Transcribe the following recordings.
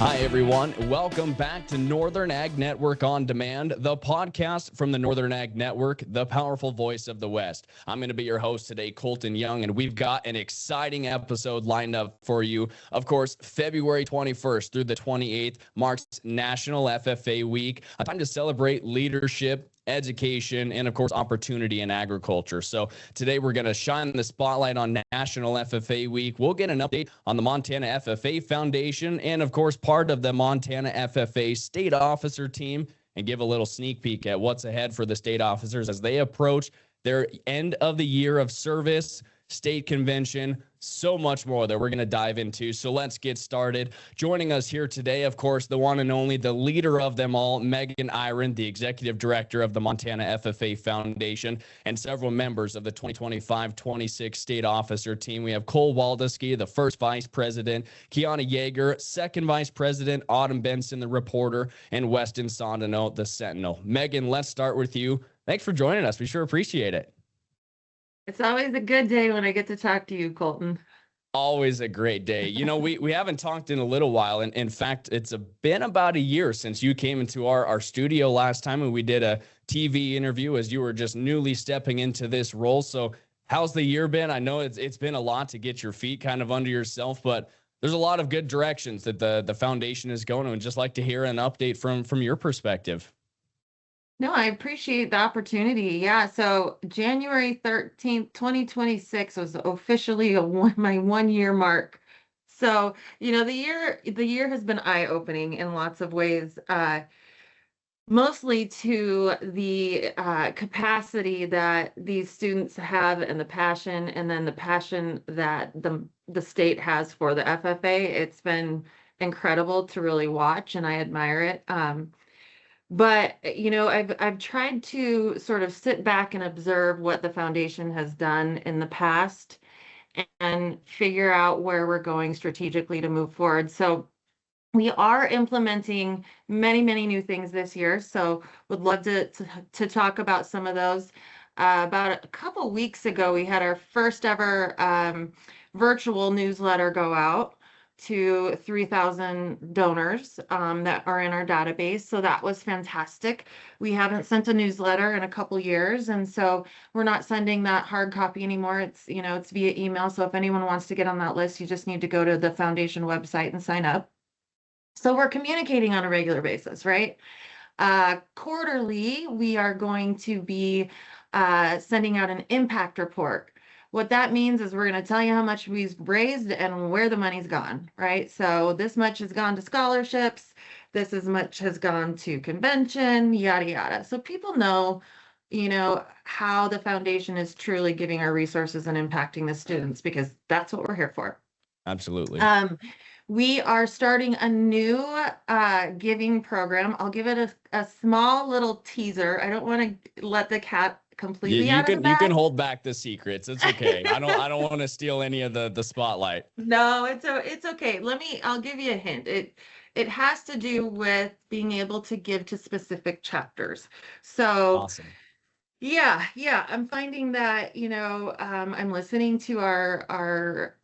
Hi, everyone. Welcome back to Northern Ag Network On Demand, the podcast from the Northern Ag Network, the powerful voice of the West. I'm going to be your host today, Colton Young, and we've got an exciting episode lined up for you. Of course, February 21st through the 28th marks National FFA Week, a time to celebrate leadership, education, and of course, opportunity in agriculture. So today we're going to shine the spotlight on National FFA Week. We'll get an update on the Montana FFA Foundation and of course, part of the Montana FFA State Officer team, and give a little sneak peek at what's ahead for the state officers as they approach their end of the year of service, state convention, so much more that we're going to dive into. So let's get started. Joining us here today, of course, the one and only, the leader of them all, Megan Irion, the executive director of the Montana FFA Foundation, and several members of the 2025-26 state officer team. We have Cole Waldesky, the first vice president, Kiana Yeager, second vice president, Autumn Benson, the reporter, and Weston Sondano, the sentinel. Megan, let's start with you. Thanks for joining us. We sure appreciate it. It's always a good day when I get to talk to you, Colton. Always a great day. You know, we haven't talked in a little while. And in fact, it's been about a year since you came into our studio last time and we did a TV interview as you were just newly stepping into this role. So how's the year been? I know it's been a lot to get your feet kind of under yourself, but there's a lot of good directions that the foundation is going, and just like to hear an update from your perspective. No, I appreciate the opportunity. Yeah, so January 13th, 2026 was officially my 1 year mark. So, the year has been eye-opening in lots of ways, mostly to the capacity that these students have and the passion, and then the passion that the state has for the FFA. It's been incredible to really watch, and I admire it. But I've tried to sort of sit back and observe what the foundation has done in the past and figure out where we're going strategically to move forward. So we are implementing many, many new things this year. So would love to talk about some of those. About a couple weeks ago, we had our first ever virtual newsletter go out to 3,000 donors that are in our database. So that was fantastic. We haven't sent a newsletter in a couple years, and so we're not sending that hard copy anymore. It's via email. So if anyone wants to get on that list, you just need to go to the foundation website and sign up. So we're communicating on a regular basis, right? Quarterly, we are going to be sending out an impact report. What that means is we're going to tell you how much we've raised and where the money's gone, right? So this much has gone to scholarships, this as much has gone to convention, yada, yada. So people know, how the foundation is truly giving our resources and impacting the students, because that's what we're here for. Absolutely. We are starting a new giving program. I'll give it a small little teaser. I don't want to let the cat completely out of the bag. You can hold back the secrets. It's okay. I don't want to steal any of the spotlight. No, it's okay. I'll give you a hint. It has to do with being able to give to specific chapters. So awesome. Yeah. I'm finding that, I'm listening to our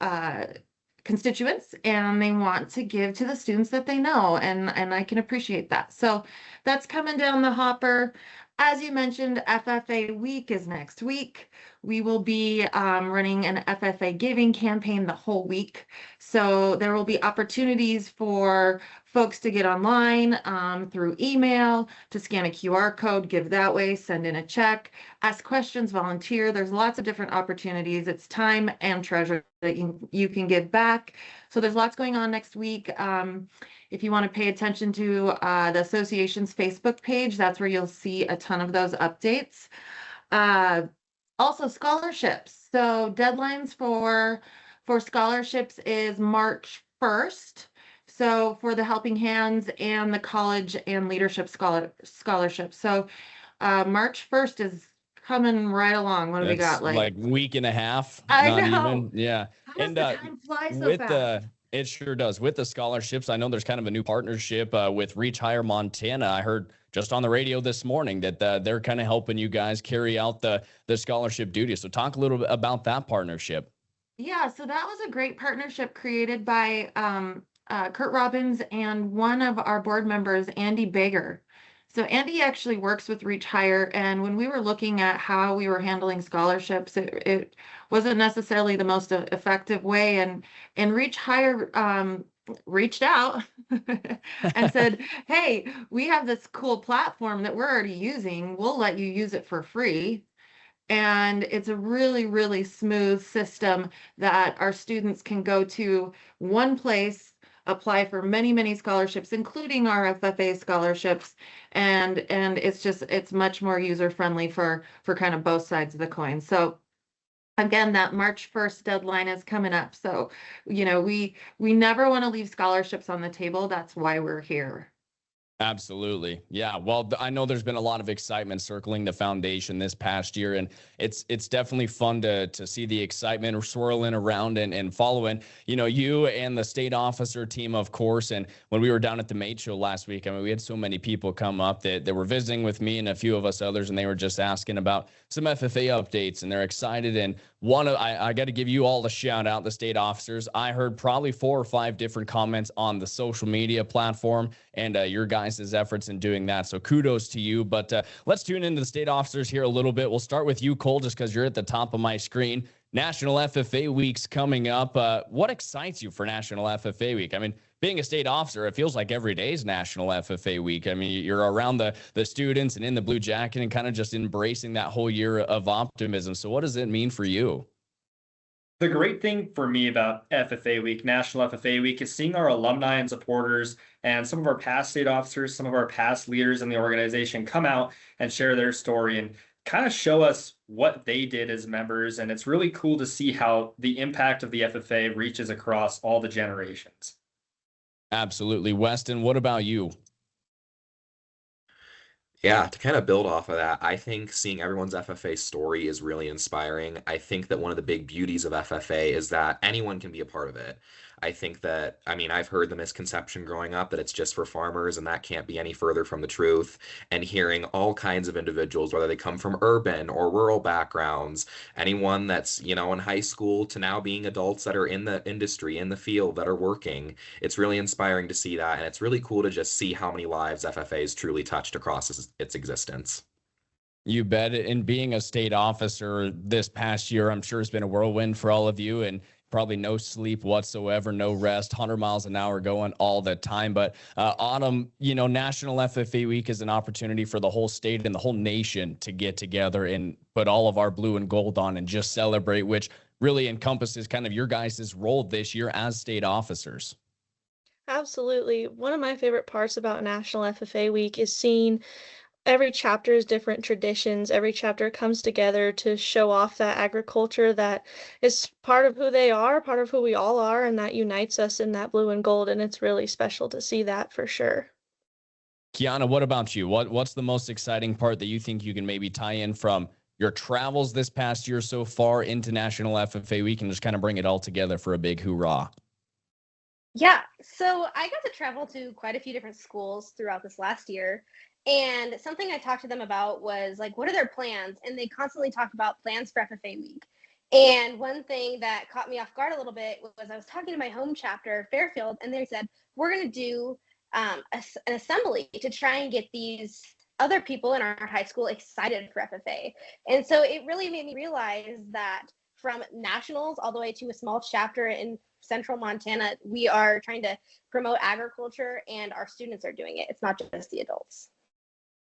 constituents, and they want to give to the students that they know, and I can appreciate that. So that's coming down the hopper. As you mentioned, FFA Week is next week. We will be running an FFA giving campaign the whole week. So there will be opportunities for folks to get online through email, to scan a QR code, give that way, send in a check, ask questions, volunteer. There's lots of different opportunities. It's time and treasure that you can give back. So there's lots going on next week. If you want to pay attention to the association's Facebook page, that's where you'll see a ton of those updates. Also scholarships. So deadlines for scholarships is March 1st. So for the Helping Hands and the college and leadership scholarships. So March 1st is coming right along. What do we got? Like week and a half. I know. Even. Yeah. How does the time fly so fast? It sure does. With the scholarships, I know there's kind of a new partnership with Reach Higher Montana. I heard just on the radio this morning that they're kind of helping you guys carry out the scholarship duty. So talk a little bit about that partnership. Yeah, so that was a great partnership created by Kurt Robbins and one of our board members, Andy Bager. So Andy actually works with Reach Higher, and when we were looking at how we were handling scholarships, it wasn't necessarily the most effective way. And Reach Higher reached out and said, "Hey, we have this cool platform that we're already using. We'll let you use it for free." And it's a really, really smooth system that our students can go to one place, apply for many, many scholarships, including our FFA scholarships. And it's much more user friendly for kind of both sides of the coin. So again, that March 1st deadline is coming up. So, we never want to leave scholarships on the table. That's why we're here. Absolutely. Yeah. Well, I know there's been a lot of excitement circling the foundation this past year, and it's definitely fun to see the excitement swirling around and following, you and the state officer team, of course. And when we were down at the mate show last week, I mean, we had so many people come up that were visiting with me and a few of us others, and they were just asking about some FFA updates, and they're excited. And I got to give you all a shout out, the state officers. I heard probably 4 or 5 different comments on the social media platform, and your guys' efforts in doing that. So kudos to you. But let's tune into the state officers here a little bit. We'll start with you, Cole, just because you're at the top of my screen. National FFA Week's coming up. What excites you for National FFA Week? I mean, being a state officer, it feels like every day is National FFA Week. I mean, you're around the students and in the blue jacket and kind of just embracing that whole year of optimism. So what does it mean for you? The great thing for me about FFA Week, National FFA Week, is seeing our alumni and supporters and some of our past state officers, some of our past leaders in the organization come out and share their story and kind of show us what they did as members. And it's really cool to see how the impact of the FFA reaches across all the generations. Absolutely. Weston, what about you? Yeah, to kind of build off of that, I think seeing everyone's FFA story is really inspiring. I think that one of the big beauties of FFA is that anyone can be a part of it. I think that, I mean, I've heard the misconception growing up that it's just for farmers, and that can't be any further from the truth. And hearing all kinds of individuals, whether they come from urban or rural backgrounds, anyone that's, in high school to now being adults that are in the industry, in the field, that are working, it's really inspiring to see that. And it's really cool to just see how many lives FFA has truly touched across its existence. You bet. And being a state officer this past year, I'm sure it's been a whirlwind for all of you, and probably no sleep whatsoever, no rest, 100 miles an hour going all the time. But Autumn, National FFA Week is an opportunity for the whole state and the whole nation to get together and put all of our blue and gold on and just celebrate, which really encompasses kind of your guys' role this year as state officers. Absolutely. One of my favorite parts about National FFA Week is seeing every chapter is different traditions. Every chapter comes together to show off that agriculture that is part of who they are, part of who we all are, and that unites us in that blue and gold. And it's really special to see that for sure. Kiana, what about you? What's the most exciting part that you think you can maybe tie in from your travels this past year so far into National FFA Week and just kind of bring it all together for a big hoorah? Yeah, so I got to travel to quite a few different schools throughout this last year. And something I talked to them about was like, what are their plans? And they constantly talked about plans for FFA Week. And one thing that caught me off guard a little bit was I was talking to my home chapter, Fairfield, and they said, we're going to do an assembly to try and get these other people in our high school excited for FFA. And so it really made me realize that from nationals all the way to a small chapter in central Montana, we are trying to promote agriculture and our students are doing it. It's not just the adults.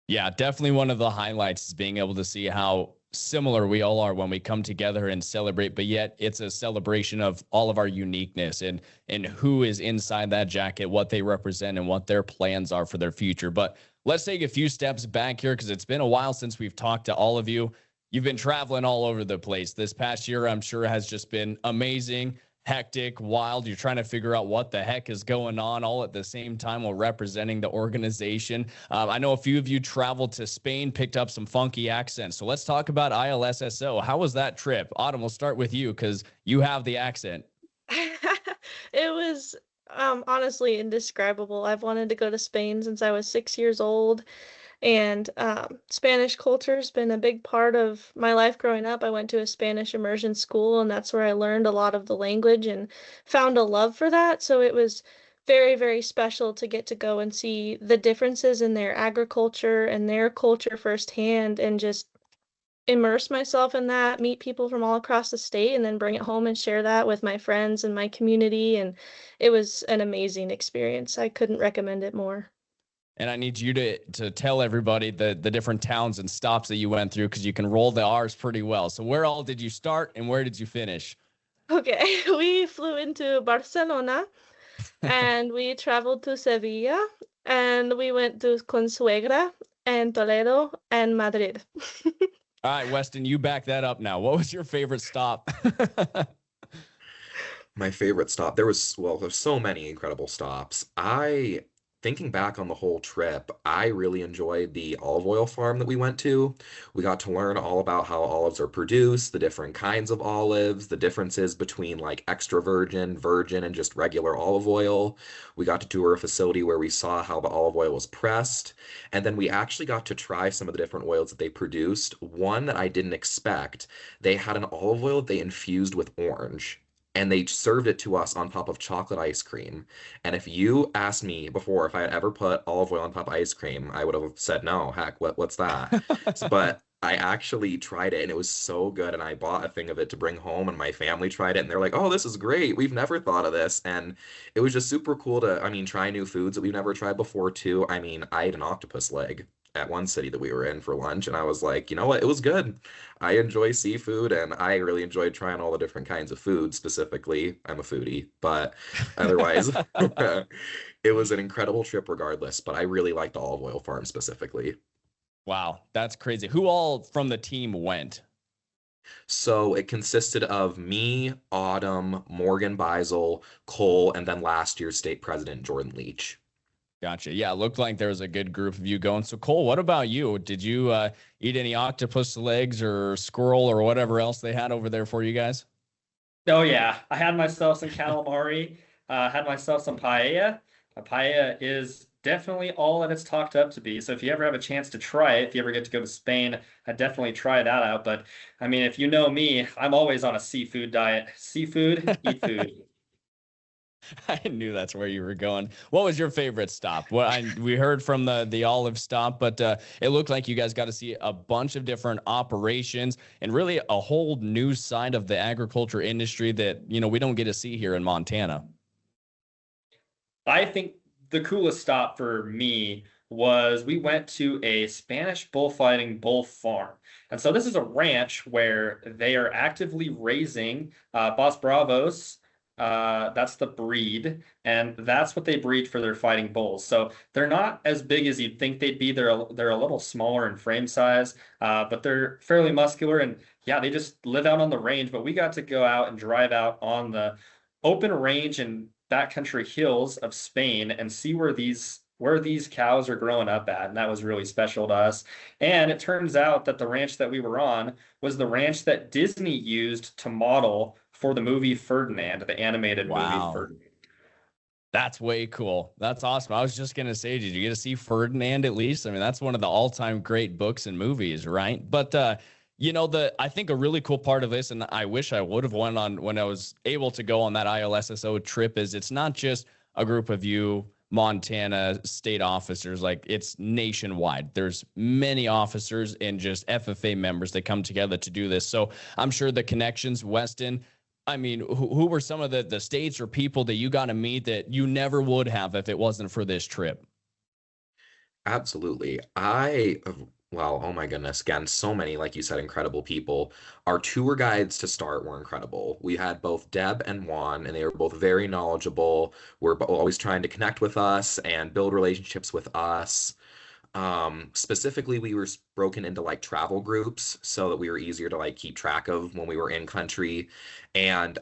Yeah, definitely one of the highlights is being able to see how similar we all are when we come together and celebrate, but yet it's a celebration of all of our uniqueness and who is inside that jacket, what they represent, and what their plans are for their future. But let's take a few steps back here because it's been a while since we've talked to all of you. You've been traveling all over the place. This past year, I'm sure, has just been amazing, hectic, wild. You're trying to figure out what the heck is going on all at the same time while representing the organization. I know a few of you traveled to Spain, picked up some funky accents. So let's talk about ILSSO. How was that trip? Autumn, we'll start with you because you have the accent. It was honestly indescribable. I've wanted to go to Spain since I was 6 years old. And Spanish culture's been a big part of my life growing up. I went to a Spanish immersion school, and that's where I learned a lot of the language and found a love for that. So it was very, very special to get to go and see the differences in their agriculture and their culture firsthand and just immerse myself in that, meet people from all across the state, and then bring it home and share that with my friends and my community. And it was an amazing experience. I couldn't recommend it more. And I need you to tell everybody the different towns and stops that you went through, because you can roll the R's pretty well. So where all did you start and where did you finish? Okay, we flew into Barcelona and we traveled to Sevilla and we went to Consuegra and Toledo and Madrid. All right, Weston, you back that up now. What was your favorite stop? My favorite stop, there's so many incredible stops. Thinking back on the whole trip, I really enjoyed the olive oil farm that we went to. We got to learn all about how olives are produced, the different kinds of olives, the differences between like extra virgin, virgin, and just regular olive oil. We got to tour a facility where we saw how the olive oil was pressed, and then we actually got to try some of the different oils that they produced. One that I didn't expect, they had an olive oil that they infused with orange, and they served it to us on top of chocolate ice cream. And if you asked me before if I had ever put olive oil on top of ice cream, I would have said, no, heck, what's that? But I actually tried it and it was so good. And I bought a thing of it to bring home, and my family tried it and they're like, oh, this is great. We've never thought of this. And it was just super cool to, try new foods that we've never tried before too. I ate an octopus leg at one city that we were in for lunch, and I was like, you know what, it was good. I enjoy seafood and I really enjoyed trying all the different kinds of food. Specifically, I'm a foodie, but otherwise it was an incredible trip regardless, but I really liked the olive oil farm specifically. Wow, that's crazy. Who all from the team went? So it consisted of me, Autumn, Morgan Beisel, Cole, and then last year's state president Jordan Leach. Gotcha. Yeah, it looked like there was a good group of you going. So, Cole, what about you? Did you eat any octopus legs or squirrel or whatever else they had over there for you guys? Oh yeah, I had myself some calamari, had myself some paella. A paella is definitely all that it's talked up to be. So if you ever have a chance to try it, if you ever get to go to Spain, I'd definitely try that out. But if you know me, I'm always on a seafood diet. Seafood, eat food. I knew that's where you were going. What was your favorite stop? We heard from the olive stop, but it looked like you guys got to see a bunch of different operations and really a whole new side of the agriculture industry that, we don't get to see here in Montana. I think the coolest stop for me was we went to a Spanish bullfighting bull farm. And so this is a ranch where they are actively raising Bos Bravos. That's the breed, and that's what they breed for their fighting bulls. So they're not as big as you'd think they'd be. They're a little smaller in frame size, but they're fairly muscular. And yeah, they just live out on the range. But we got to go out and drive out on the open range and backcountry hills of Spain and see where these cows are growing up at, and that was really special to us. And it turns out that the ranch that we were on was the ranch that Disney used to model for the movie Ferdinand, the animated movie Ferdinand. That's way cool. That's awesome. I was just going to say, did you get to see Ferdinand at least? That's one of the all-time great books and movies, right? But, I think a really cool part of this, and I wish I would have went on when I was able to go on that ILSSO trip, is it's not just a group of you Montana state officers, like it's nationwide. There's many officers and just FFA members that come together to do this. So I'm sure the connections, Weston, who were some of the states or people that you got to meet that you never would have if it wasn't for this trip? Absolutely. Well, oh my goodness, again, so many, like you said, incredible people. Our tour guides to start were incredible. We had both Deb and Juan, and they were both very knowledgeable. Were always trying to connect with us and build relationships with us. Specifically, we were broken into like travel groups so that we were easier to like keep track of when we were in country. And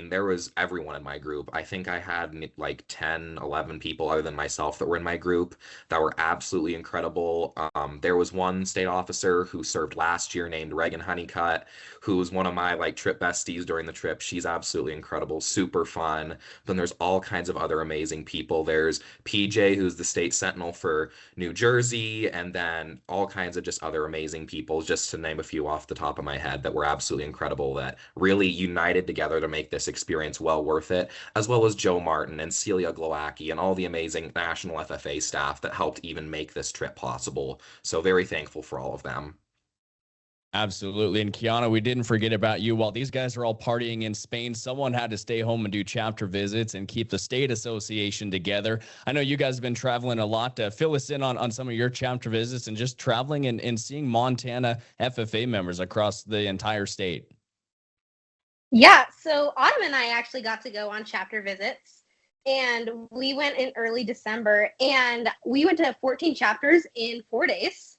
there was everyone in my group. I think I had like 10, 11 people other than myself that were in my group that were absolutely incredible. There was one state officer who served last year named Reagan Honeycutt, who was one of my like trip besties during the trip. She's absolutely incredible, super fun. Then there's all kinds of other amazing people. There's PJ, who's the state sentinel for New Jersey. Susie, and then all kinds of just other amazing people, just to name a few off the top of my head, that were absolutely incredible, that really united together to make this experience well worth it, as well as Joe Martin and Celia Glowacki and all the amazing National FFA staff that helped even make this trip possible. So very thankful for all of them. Absolutely. And Kiana, we didn't forget about you. While these guys are all partying in Spain, someone had to stay home and do chapter visits and keep the state association together. I know you guys have been traveling a lot. To fill us in on some of your chapter visits and just traveling and seeing Montana FFA members across the entire state. Yeah, so Autumn and I actually got to go on chapter visits, and we went in early December, and we went to 14 chapters in 4 days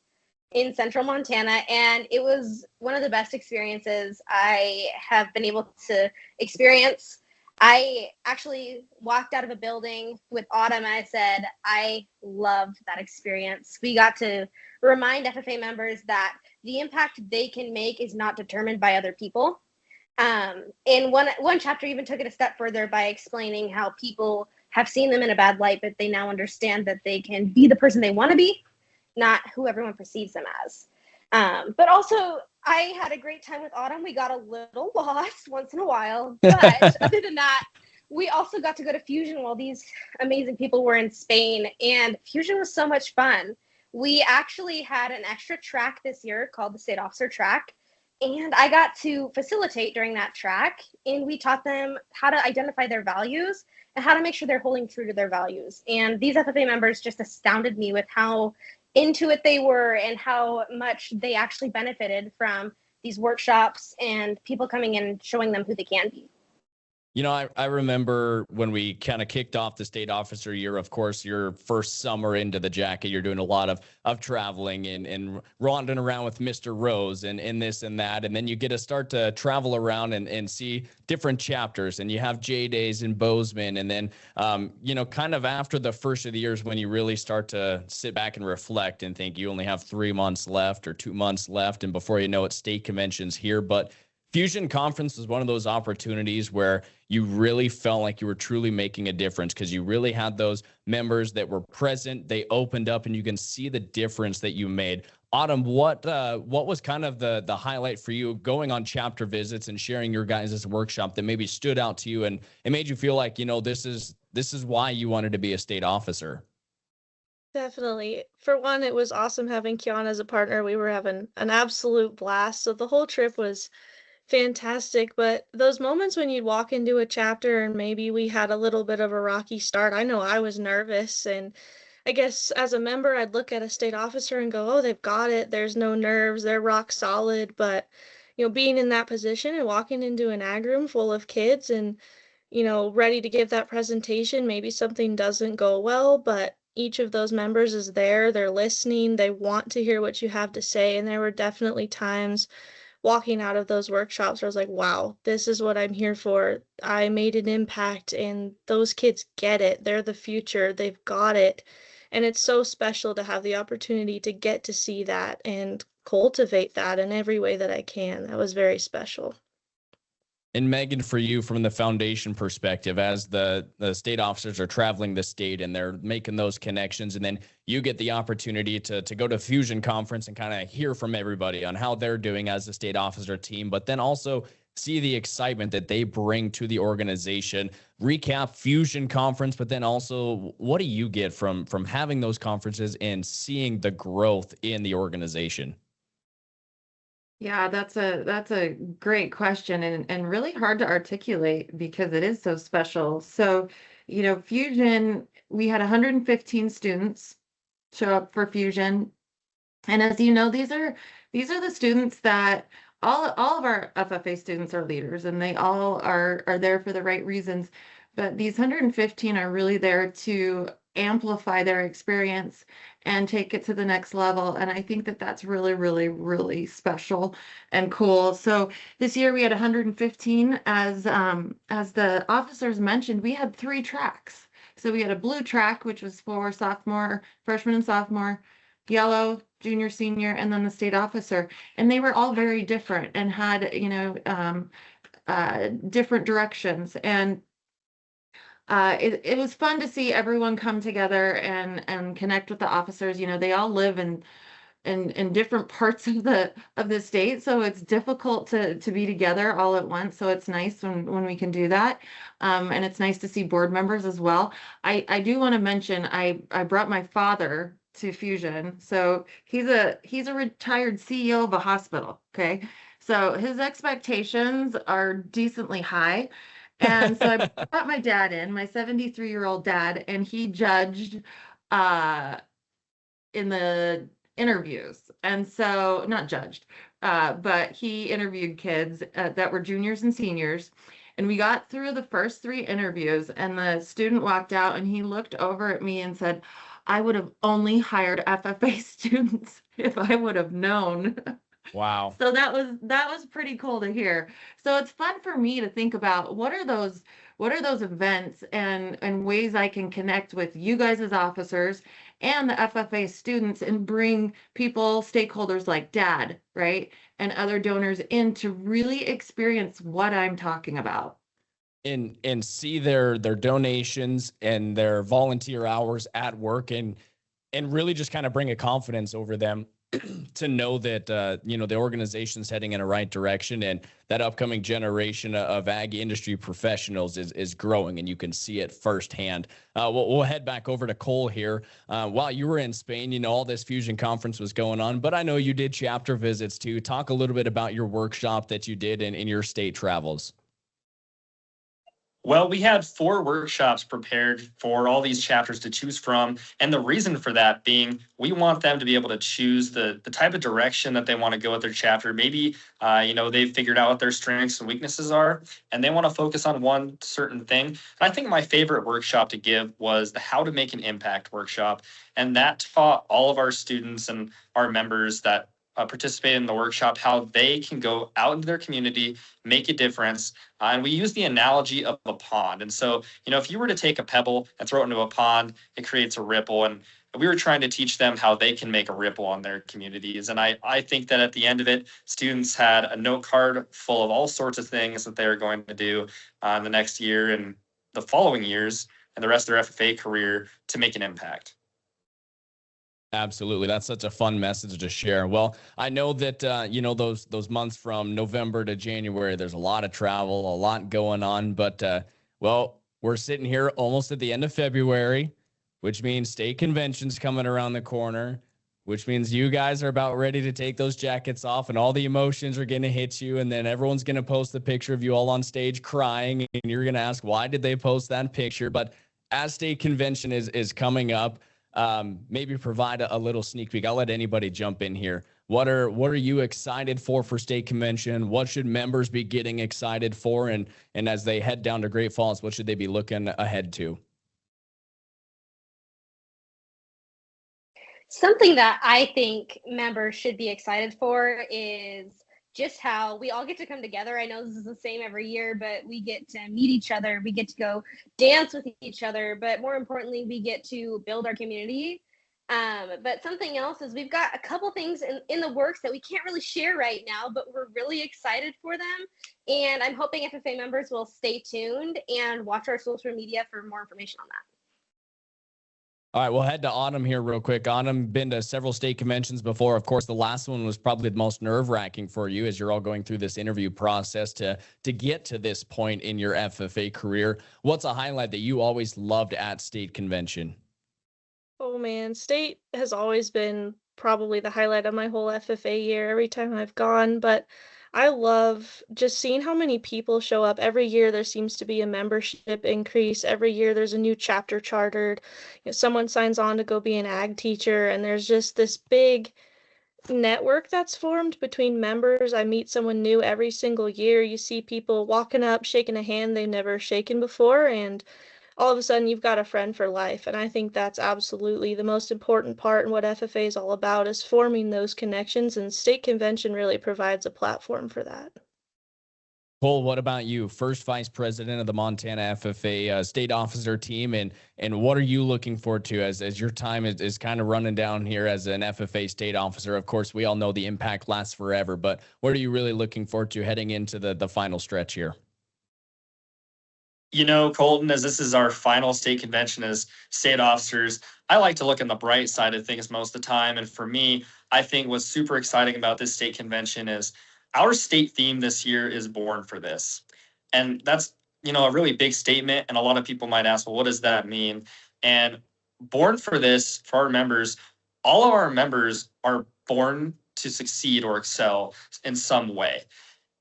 in central Montana, and it was one of the best experiences I have been able to experience. I actually walked out of a building with Autumn and I said, I loved that experience. We got to remind FFA members that the impact they can make is not determined by other people. And one chapter even took it a step further by explaining how people have seen them in a bad light, but they now understand that they can be the person they want to be, not who everyone perceives them as. But also, I had a great time with Autumn. We got a little lost once in a while, but other than that, we also got to go to Fusion while these amazing people were in Spain, and Fusion was so much fun. We actually had an extra track this year called the State Officer Track, and I got to facilitate during that track, and we taught them how to identify their values and how to make sure they're holding true to their values. And these FFA members just astounded me with how into it they were and how much they actually benefited from these workshops and people coming in and showing them who they can be. You know, I remember when we kind of kicked off the state officer year, of course, your first summer into the jacket, you're doing a lot of traveling and ronding around with Mr. Rose and this and that. And then you get to start to travel around and see different chapters, and you have J Days in Bozeman. And then, you know, kind of after the first of the years when you really start to sit back and reflect and think you only have 3 months left or 2 months left. And before you know it, state convention's here. But Fusion Conference was one of those opportunities where you really felt like you were truly making a difference, because you really had those members that were present. They opened up, and you can see the difference that you made. Autumn, what was kind of the highlight for you going on chapter visits and sharing your guys' workshop that maybe stood out to you and it made you feel like, you know, this is why you wanted to be a state officer? Definitely. For one, it was awesome having Kiana as a partner. We were having an absolute blast. So the whole trip was fantastic, but those moments when you'd walk into a chapter and maybe we had a little bit of a rocky start, I know I was nervous, and I guess as a member, I'd look at a state officer and go, oh, they've got it. There's no nerves. They're rock solid. But, you know, being in that position and walking into an ag room full of kids and, you know, ready to give that presentation, maybe something doesn't go well, but each of those members is there. They're listening. They want to hear what you have to say. And there were definitely times walking out of those workshops where I was like, wow, this is what I'm here for. I made an impact, and those kids get it. They're the future. They've got it. And it's so special to have the opportunity to get to see that and cultivate that in every way that I can. That was very special. And Megan, for you, from the foundation perspective, as the state officers are traveling the state and they're making those connections, and then you get the opportunity to go to Fusion Conference and kind of hear from everybody on how they're doing as a state officer team, but then also see the excitement that they bring to the organization. Recap Fusion Conference, but then also what do you get from having those conferences and seeing the growth in the organization? Yeah, that's a great question, and really hard to articulate because it is so special. So, you know, Fusion, we had 115 students show up for Fusion. And as you know, these are the students that all of our FFA students are leaders, and they all are there for the right reasons. But these 115 are really there to amplify their experience and take it to the next level. And I think that that's really, really, really special and cool. So this year we had 115. As the officers mentioned, we had 3 tracks. So we had a blue track, which was for freshman and sophomore, yellow, junior, senior, and then the state officer. And they were all very different and had, you know, different directions. And it was fun to see everyone come together and connect with the officers. You know, they all live in different parts of the state, so it's difficult to be together all at once. So it's nice when we can do that, and it's nice to see board members as well. I do want to mention I brought my father to Fusion, so he's a retired CEO of a hospital. Okay, so his expectations are decently high. And so I brought my dad in, my 73-year-old dad, and he judged uh in the interviews. And so, not judged, but he interviewed kids that were juniors and seniors. And we got through the first 3 interviews, and the student walked out and he looked over at me and said, I would have only hired FFA students if I would have known. Wow. So that was pretty cool to hear. So it's fun for me to think about what are those events and ways I can connect with you guys as officers and the FFA students and bring people, stakeholders like Dad, right, and other donors in to really experience what I'm talking about. And see their donations and their volunteer hours at work, and really just kind of bring a confidence over them to know that you know, the organization's heading in a right direction, and that upcoming generation of ag industry professionals is growing, and you can see it firsthand. We'll head back over to Cole here. While you were in Spain, you know, all this Fusion conference was going on, but I know you did chapter visits too. Talk a little bit about your workshop that you did in your state travels. Well, we had 4 workshops prepared for all these chapters to choose from. And the reason for that being, we want them to be able to choose the type of direction that they want to go with their chapter. Maybe, you know, they've figured out what their strengths and weaknesses are, and they want to focus on one certain thing. And I think my favorite workshop to give was the How to Make an Impact workshop. And that taught all of our students and our members that participate in the workshop how they can go out into their community, make a difference. And we use the analogy of a pond. And so, you know, if you were to take a pebble and throw it into a pond, it creates a ripple. And we were trying to teach them how they can make a ripple on their communities. And I think that at the end of it, students had a note card full of all sorts of things that they are going to do in the next year and the following years and the rest of their FFA career to make an impact. Absolutely. That's such a fun message to share. Well, I know that, you know, those months from November to January, there's a lot of travel, a lot going on, but, well, we're sitting here almost at the end of February, which means state convention's coming around the corner, which means you guys are about ready to take those jackets off and all the emotions are going to hit you. And then everyone's going to post the picture of you all on stage crying. And you're going to ask, why did they post that picture? But as state convention is coming up, maybe provide a little sneak peek. I'll let anybody jump in here. What are you excited for state convention? What should members be getting excited for? And as they head down to Great Falls, what should they be looking ahead to? Something that I think members should be excited for is just how we all get to come together. I know this is the same every year, but we get to meet each other. We get to go dance with each other, but more importantly, we get to build our community. But something else is we've got a couple things in the works that we can't really share right now, but we're really excited for them. And I'm hoping FFA members will stay tuned and watch our social media for more information on that. All right, we'll head to Autumn here real quick. Autumn, been to several state conventions before. Of course, the last one was probably the most nerve-wracking for you as you're all going through this interview process to get to this point in your FFA career. What's a highlight that you always loved at state convention? Oh man, state has always been probably the highlight of my whole FFA year every time I've gone, but I love just seeing how many people show up. Every year there seems to be a membership increase. Every year there's a new chapter chartered. You know, someone signs on to go be an ag teacher, and there's just this big network that's formed between members. I meet someone new every single year. You see people walking up, shaking a hand they've never shaken before, and all of a sudden you've got a friend for life. And I think that's absolutely the most important part, and what FFA is all about is forming those connections, and state convention really provides a platform for that. Cole, what about you? First vice president of the Montana FFA state officer team, and what are you looking forward to as your time is kind of running down here as an FFA state officer? Of course, we all know the impact lasts forever, but what are you really looking forward to heading into the final stretch here? Colton, as this is our final state convention as state officers, I like to look on the bright side of things most of the time. And for me, I think what's super exciting about this state convention is our state theme this year is Born for This. And that's, a really big statement. And a lot of people might ask, well, what does that mean? And Born for This, for our members, all of our members are born to succeed or excel in some way.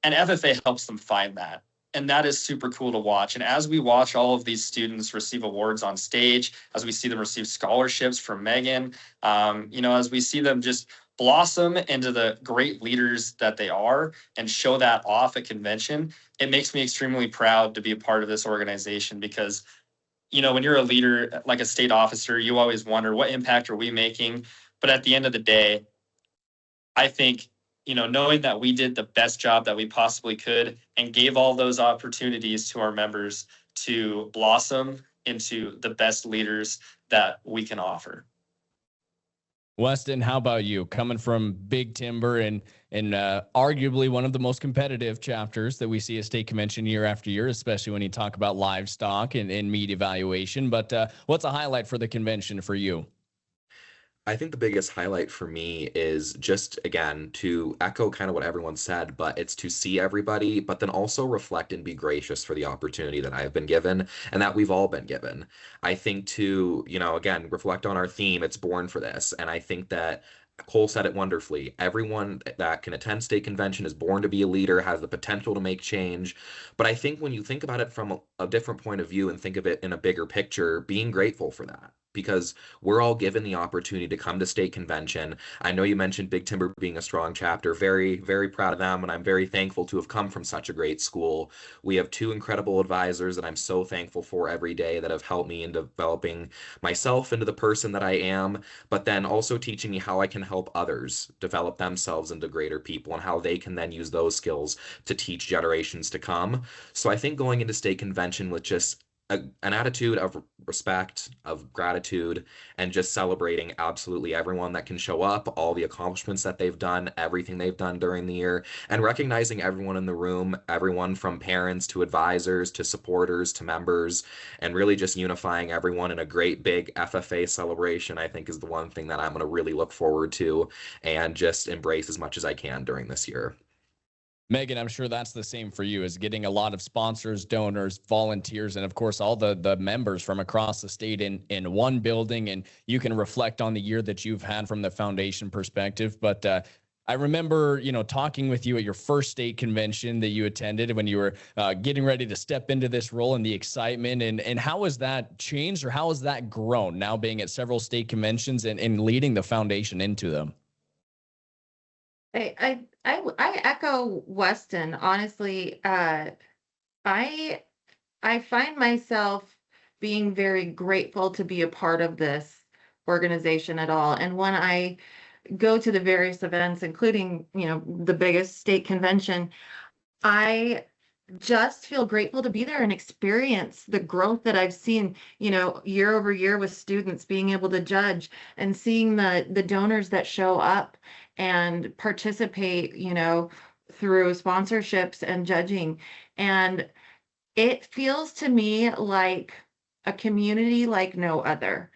And FFA helps them find that. And that is super cool to watch. And as we watch all of these students receive awards on stage, as we see them receive scholarships from Megan, as we see them just blossom into the great leaders that they are and show that off at convention, it makes me extremely proud to be a part of this organization because, when you're a leader, like a state officer, you always wonder, what impact are we making? But at the end of the day, I think knowing that we did the best job that we possibly could and gave all those opportunities to our members to blossom into the best leaders that we can offer. Weston, how about you? Coming from Big Timber and arguably one of the most competitive chapters that we see at state convention year after year, especially when you talk about livestock and meat evaluation. But what's a highlight for the convention for you? I think the biggest highlight for me is just, again, to echo kind of what everyone said, but it's to see everybody, but then also reflect and be gracious for the opportunity that I have been given and that we've all been given. I think to, again, reflect on our theme, it's Born for This. And I think that Cole said it wonderfully. Everyone that can attend state convention is born to be a leader, has the potential to make change. But I think when you think about it from a different point of view and think of it in a bigger picture, being grateful for that. Because we're all given the opportunity to come to state convention. I know you mentioned Big Timber being a strong chapter. Very, very proud of them, and I'm very thankful to have come from such a great school. We have two incredible advisors that I'm so thankful for every day that have helped me in developing myself into the person that I am, but then also teaching me how I can help others develop themselves into greater people and how they can then use those skills to teach generations to come. So I think going into state convention with just an attitude of respect, of gratitude, and just celebrating absolutely everyone that can show up, all the accomplishments that they've done, everything they've done during the year, and recognizing everyone in the room, everyone from parents to advisors to supporters to members, and really just unifying everyone in a great big FFA celebration, I think is the one thing that I'm going to really look forward to and just embrace as much as I can during this year. Megan, I'm sure that's the same for you, is getting a lot of sponsors, donors, volunteers, and of course, all the members from across the state in one building. And you can reflect on the year that you've had from the foundation perspective. But I remember, talking with you at your first state convention that you attended when you were getting ready to step into this role and the excitement. And how has that changed or how has that grown now being at several state conventions and leading the foundation into them? I echo Weston. Honestly, I find myself being very grateful to be a part of this organization at all. And when I go to the various events, including, the biggest state convention, I just feel grateful to be there and experience the growth that I've seen, year over year with students being able to judge and seeing the donors that show up and participate, through sponsorships and judging. And it feels to me like a community like no other.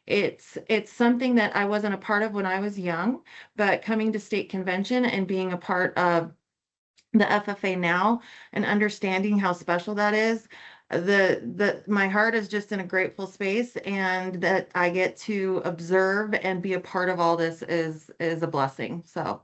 It's something that I wasn't a part of when I was young, but coming to state convention and being a part of the FFA now and understanding how special that is, my heart is just in a grateful space, and that I get to observe and be a part of all this is a blessing. So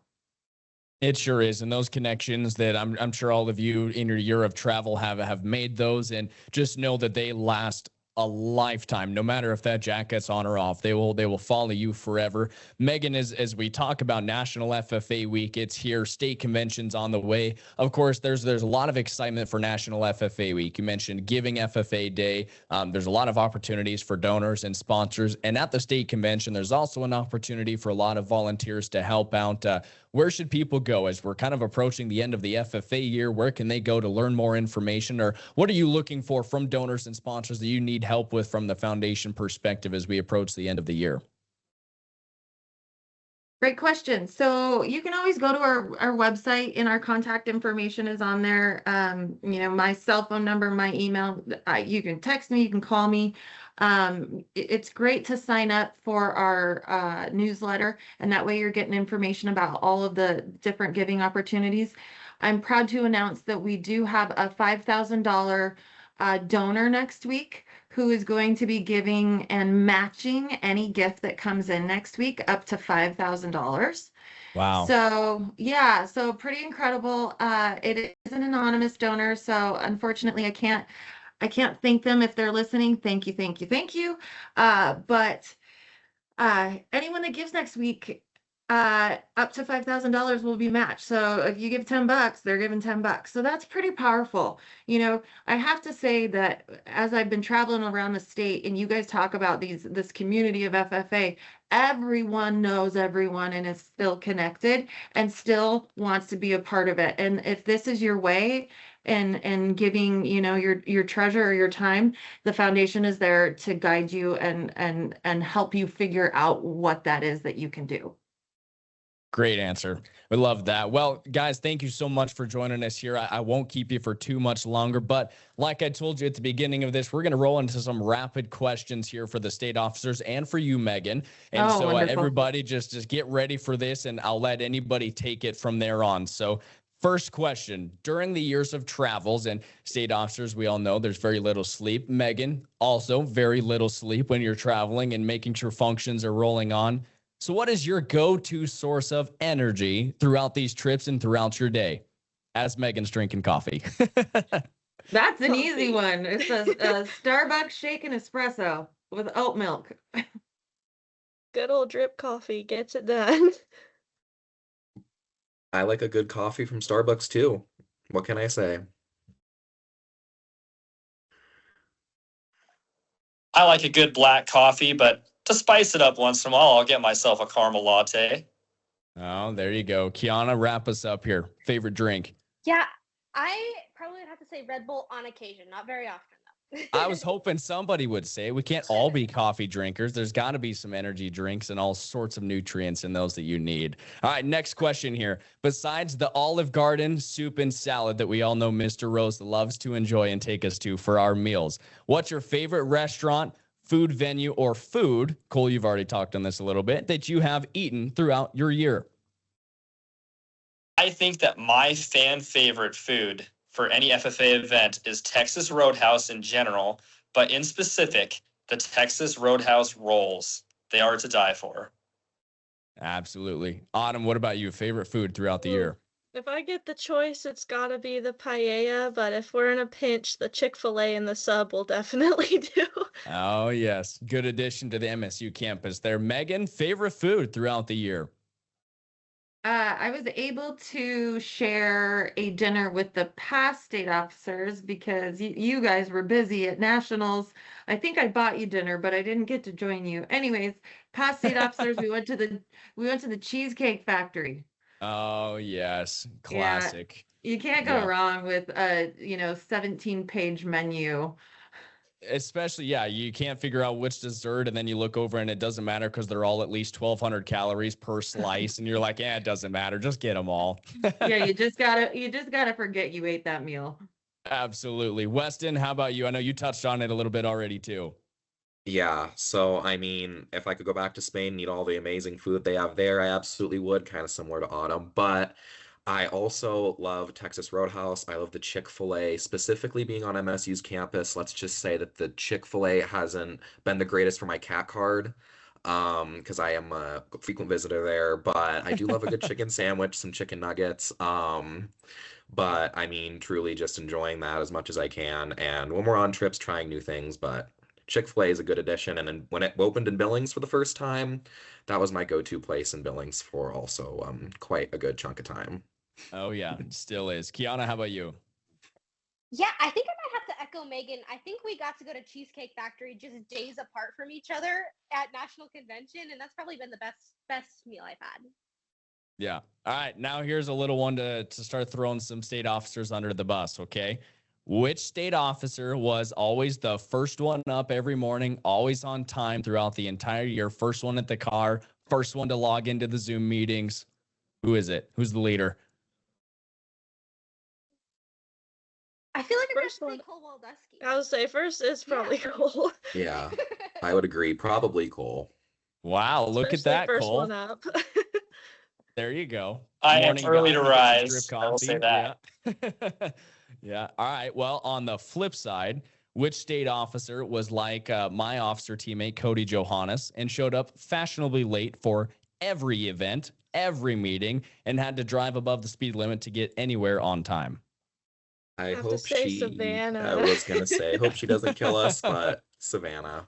it sure is. And those connections that I'm sure all of you in your year of travel have made those, and just know that they last a lifetime. No matter if that jacket's on or off, they will follow you forever. Megan, as we talk about National FFA Week, it's here. State conventions on the way. Of course, there's a lot of excitement for National FFA Week. You mentioned Giving FFA Day. There's a lot of opportunities for donors and sponsors. And at the state convention, there's also an opportunity for a lot of volunteers to help out. Where should people go as we're kind of approaching the end of the FFA year? Where can they go to learn more information? Or what are you looking for from donors and sponsors that you need help with from the foundation perspective as we approach the end of the year? Great question. So you can always go to our website, and our contact information is on there. My cell phone number, my email, you can text me, you can call me. It's great to sign up for our newsletter, and that way you're getting information about all of the different giving opportunities. I'm proud to announce that we do have a $5,000 donor next week who is going to be giving and matching any gift that comes in next week up to $5,000. Wow. So yeah, so pretty incredible. It is an anonymous donor, so unfortunately I can't thank them if they're listening. Thank you, thank you, thank you. But anyone that gives next week, up to $5,000 will be matched. So if you give $10, they're giving $10. So that's pretty powerful. I have to say that as I've been traveling around the state and you guys talk about this community of FFA, everyone knows everyone and is still connected and still wants to be a part of it. And if this is your way and giving, your treasure or your time, the foundation is there to guide you and help you figure out what that is that you can do. Great answer. We love that. Well, guys, thank you so much for joining us here. I won't keep you for too much longer, but like I told you at the beginning of this, we're going to roll into some rapid questions here for the state officers and for you, Megan. And everybody just get ready for this, and I'll let anybody take it from there on. So first question, during the years of travels, and state officers, we all know there's very little sleep. Megan, also very little sleep when you're traveling and making sure functions are rolling on. So what is your go-to source of energy throughout these trips and throughout your day? As Megan's drinking coffee. That's an easy one. It's a Starbucks shaken espresso with oat milk. Good old drip coffee gets it done. I like a good coffee from Starbucks too. What can I say? I like a good black coffee, but to spice it up once in a while, I'll get myself a caramel latte. Oh, there you go. Kiana, wrap us up here. Favorite drink? Yeah, I probably would have to say Red Bull on occasion, not very often though. I was hoping somebody would say we can't all be coffee drinkers. There's got to be some energy drinks and all sorts of nutrients in those that you need. All right, next question here. Besides the Olive Garden soup and salad that we all know Mr. Rose loves to enjoy and take us to for our meals, what's your favorite restaurant, food venue, or food, Cole, you've already talked on this a little bit, that you have eaten throughout your year? I think that my fan favorite food for any FFA event is Texas Roadhouse in general, but in specific, the Texas Roadhouse rolls. They are to die for. Absolutely. Autumn, what about you? Favorite food throughout the year? If I get the choice, it's gotta be the paella, but if we're in a pinch, the Chick-fil-A and the sub will definitely do. Oh, yes. Good addition to the MSU campus there. Megan, favorite food throughout the year? I was able to share a dinner with the past state officers because you guys were busy at nationals. I think I bought you dinner, but I didn't get to join you. Anyways, past state officers, we went to the Cheesecake Factory. Oh, yes. Classic. Yeah, you can't go wrong with a 17-page menu. Especially, you can't figure out which dessert, and then you look over and it doesn't matter because they're all at least 1,200 calories per slice, and you're like, it doesn't matter, just get them all. Yeah, you just gotta forget you ate that meal. Absolutely. Weston, how about you? I know you touched on it a little bit already too. Yeah, so I mean, if I could go back to Spain and eat all the amazing food they have there, I absolutely would, kind of similar to Autumn. But I also love Texas Roadhouse. I love the Chick-fil-A, specifically being on MSU's campus. Let's just say that the Chick-fil-A hasn't been the greatest for my cat card, because I am a frequent visitor there. But I do love a good chicken sandwich, some chicken nuggets. But I mean, truly just enjoying that as much as I can. And when we're on trips, trying new things. But Chick-fil-A is a good addition. And then when it opened in Billings for the first time, that was my go-to place in Billings for also quite a good chunk of time. Oh, yeah, it still is. Kiana, how about you? Yeah, I think I might have to echo Megan. I think we got to go to Cheesecake Factory just days apart from each other at National Convention, and that's probably been the best meal I've had. Yeah. All right, now here's a little one to start throwing some state officers under the bus, okay? Which state officer was always the first one up every morning, always on time throughout the entire year, first one at the car, First one to log into the Zoom meetings. Who is it? Who's the leader? I feel like I'm First going one. to say Cole Waldusky. I would say first is probably Cole. Yeah, I would agree. Probably Cole. Wow, look at Especially that, first Cole. one up. There you go. I am Morning early guy, to he gets his rise. drip I will say coffee. that. Yeah. Yeah. All right. Well, on the flip side, which state officer was like my officer teammate, Cody Johannes, and showed up fashionably late for every event, every meeting, and had to drive above the speed limit to get anywhere on time? I have to hope say she, Savannah. I was going to say, hope she doesn't kill us, but Savannah.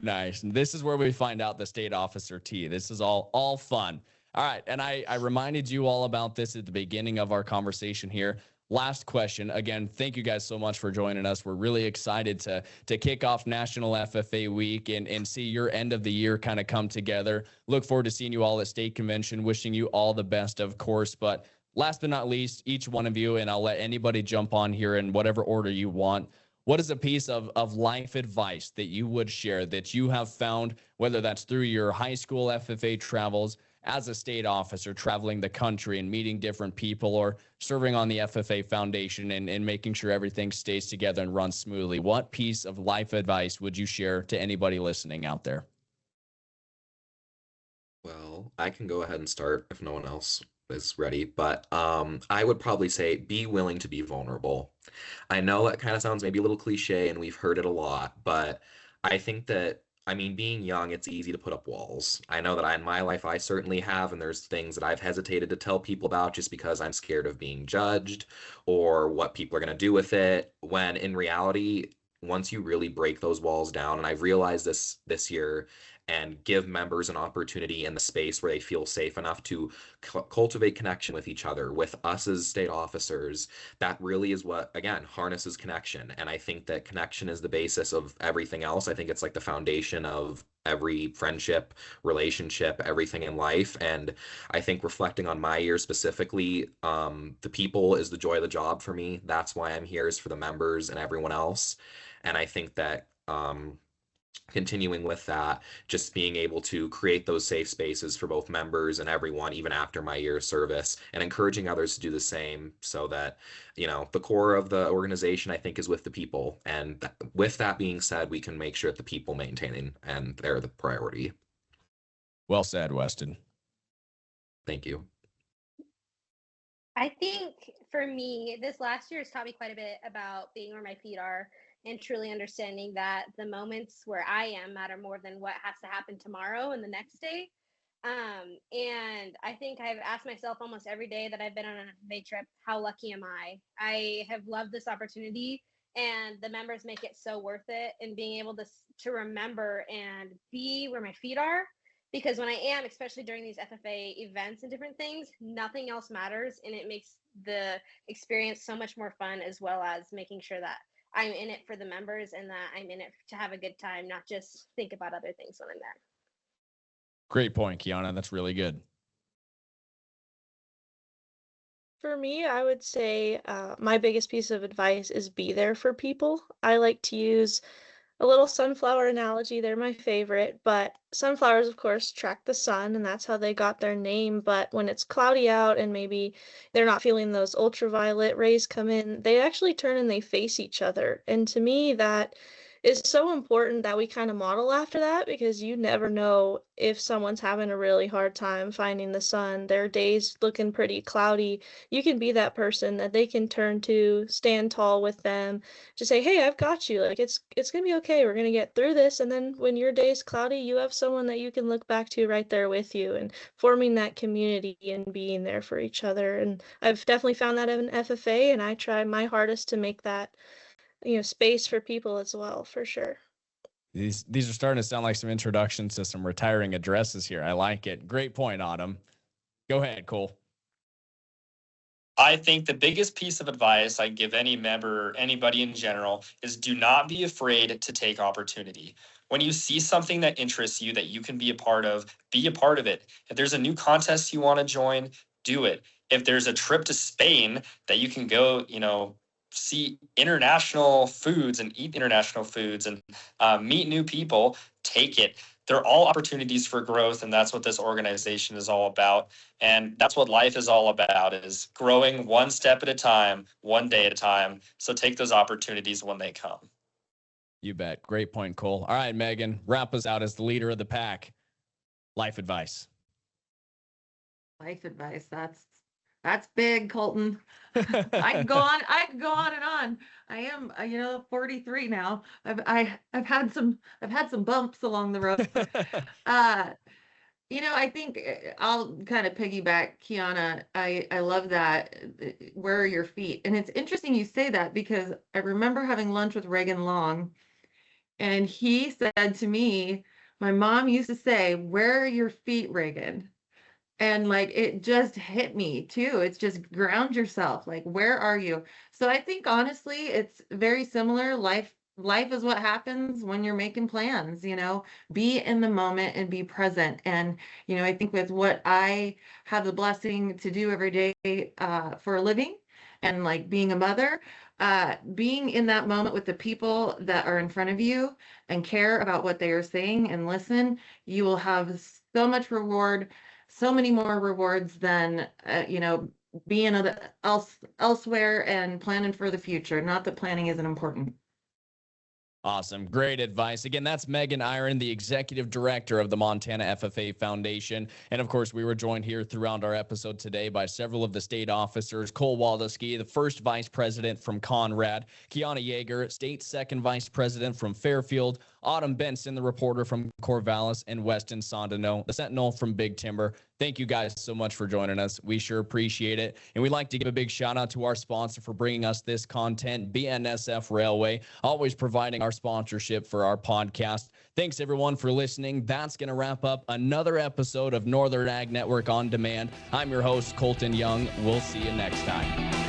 Nice. And this is where we find out the state officer T. This is all fun. All right. And I reminded you all about this at the beginning of our conversation here. Last question. Again, thank you guys so much for joining us. We're really excited to kick off National FFA Week and see your end of the year kind of come together. Look forward to seeing you all at state convention. Wishing you all the best, of course. But last but not least, each one of you, and I'll let anybody jump on here in whatever order you want. What is a piece of life advice that you would share that you have found, whether that's through your high school FFA travels, as a state officer traveling the country and meeting different people, or serving on the FFA Foundation and making sure everything stays together and runs smoothly? What piece of life advice would you share to anybody listening out there? Well, I can go ahead and start if no one else is ready, but I would probably say be willing to be vulnerable. I know that kind of sounds maybe a little cliche and we've heard it a lot, but I think that, I mean, being young, it's easy to put up walls. I know that in my life, I certainly have, and there's things that I've hesitated to tell people about just because I'm scared of being judged or what people are going to do with it, when in reality, once you really break those walls down, and I've realized this year, and give members an opportunity in the space where they feel safe enough to cultivate connection with each other, with us as state officers, that really is what, again, harnesses connection. And I think that connection is the basis of everything else. I think it's like the foundation of every friendship, relationship, everything in life. And I think reflecting on my year specifically, the people is the joy of the job for me. That's why I'm here, is for the members and everyone else. And I think that continuing with that, just being able to create those safe spaces for both members and everyone, even after my year of service, and encouraging others to do the same, so that, the core of the organization, I think, is with the people. And with that being said, we can make sure that the people maintaining, and they're the priority. Well said, Weston. Thank you. I think for me, this last year has taught me quite a bit about being where my feet are and truly understanding that the moments where I am matter more than what has to happen tomorrow and the next day. And I think I've asked myself almost every day that I've been on an FFA trip, how lucky am I? I have loved this opportunity, and the members make it so worth it. And being able to remember and be where my feet are, because when I am, especially during these FFA events and different things, nothing else matters, and it makes the experience so much more fun, as well as making sure that I'm in it for the members and that I'm in it to have a good time, not just think about other things when I'm there. Great point, Kiana. That's really good. For me, I would say my biggest piece of advice is be there for people. I like to use a little sunflower analogy. They're my favorite, but sunflowers, of course, track the sun, and that's how they got their name. But when it's cloudy out and maybe they're not feeling those ultraviolet rays come in, they actually turn and they face each other. And to me, that is so important that we kind of model after that, because you never know if someone's having a really hard time finding the sun, their day's looking pretty cloudy. You can be that person that they can turn to, stand tall with them, just say, hey, I've got you. Like, it's gonna be okay. We're gonna get through this. And then when your day's cloudy, you have someone that you can look back to right there with you, and forming that community and being there for each other. And I've definitely found that in FFA, and I try my hardest to make that, space for people as well, for sure. These are starting to sound like some introductions to some retiring addresses here. I like it. Great point, Autumn. Go ahead, Cole. I think the biggest piece of advice I give any member, anybody in general, is do not be afraid to take opportunity. When you see something that interests you, that you can be a part of, be a part of it. If there's a new contest you want to join, do it. If there's a trip to Spain that you can go, see international foods and eat international foods and meet new people, take it. they're all opportunities for growth, and that's what this organization is all about. And that's what life is all about, is growing one step at a time, one day at a time. So take those opportunities when they come. You bet. Great point, Cole. All right, Megan, wrap us out as the leader of the pack. Life advice. Life advice. That's big, Colton. I could go on and on. I am, 43 now. I've had some bumps along the road. I think I'll kind of piggyback Kiana. I love that. Where are your feet? And it's interesting you say that, because I remember having lunch with Reagan Long, and he said to me, my mom used to say, "Where are your feet, Reagan?" And like, it just hit me too. It's just ground yourself. Like, where are you? So I think honestly, it's very similar. Life is what happens when you're making plans, be in the moment and be present. And, I think with what I have the blessing to do every day for a living, and like being a mother, being in that moment with the people that are in front of you and care about what they are saying and listen, you will have so much reward, so many more rewards than, being elsewhere and planning for the future. Not that planning isn't important. Awesome. Great advice. Again, that's Megan Irion, the executive director of the Montana FFA Foundation. And of course, we were joined here throughout our episode today by several of the state officers: Cole Waldowski, the first vice president from Conrad; Kiana Yeager, state second vice president from Fairfield; Autumn Benson, the reporter from Corvallis; and Weston Sondano, the sentinel from Big Timber. Thank you guys so much for joining us. We sure appreciate it. And we'd like to give a big shout out to our sponsor for bringing us this content, BNSF Railway, always providing our sponsorship for our podcast. Thanks everyone for listening. That's going to wrap up another episode of Northern Ag Network On Demand. I'm your host, Colton Young. We'll see you next time.